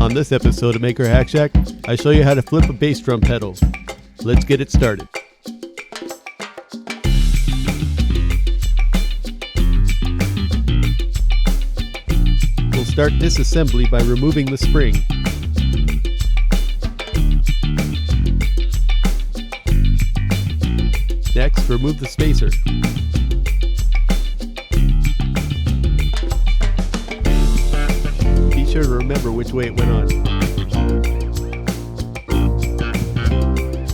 On this episode of Maker Hack Shack, I show you how to flip a bass drum pedal. Let's get it started. We'll start disassembly by removing the spring. Next, remove the spacer. Be sure to remember which way it went on.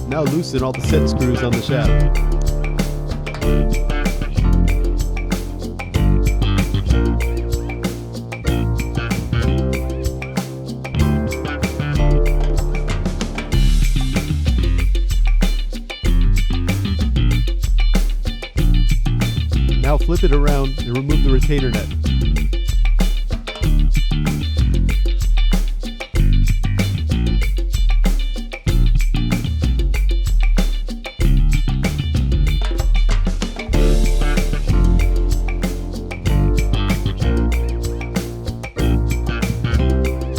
Now loosen all the set screws on the shaft. Now flip it around and remove the retainer net.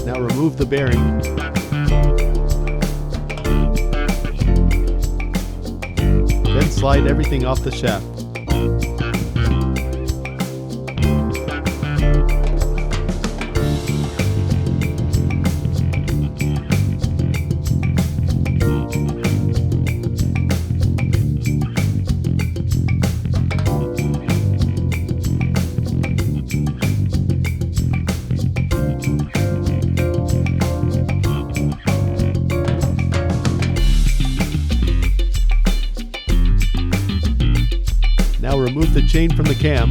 Now remove the bearing. Then slide everything off the shaft. Now remove the chain from the cam.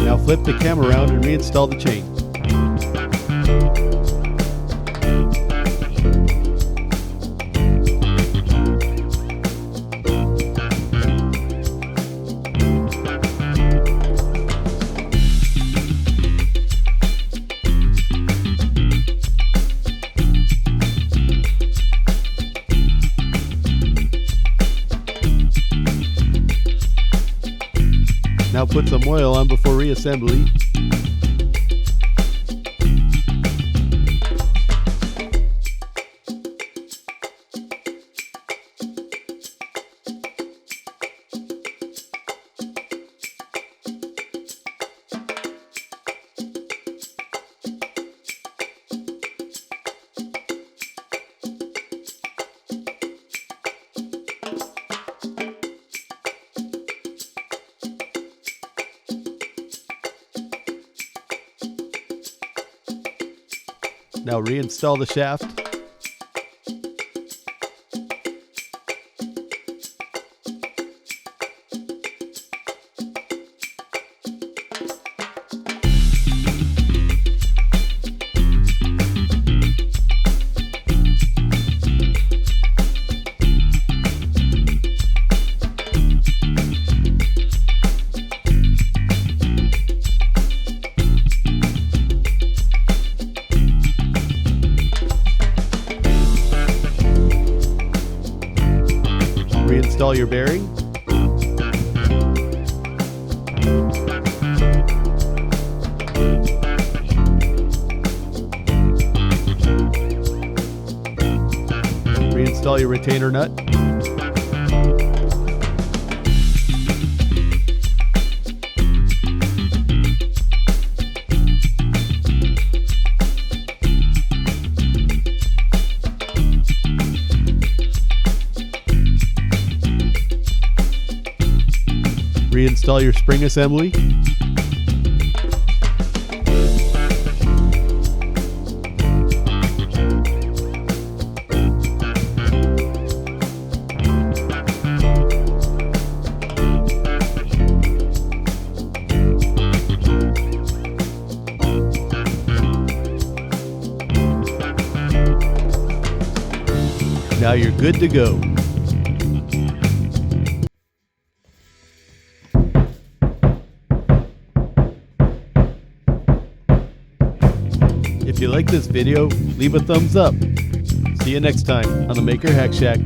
Now flip the cam around and reinstall the chain. Now put some oil on before reassembly. Now reinstall the shaft. Reinstall your bearing. Reinstall your retainer nut. Reinstall your spring assembly. Now you're good to go. If you like this video, leave a thumbs up. See you next time on the Maker Hack Shack.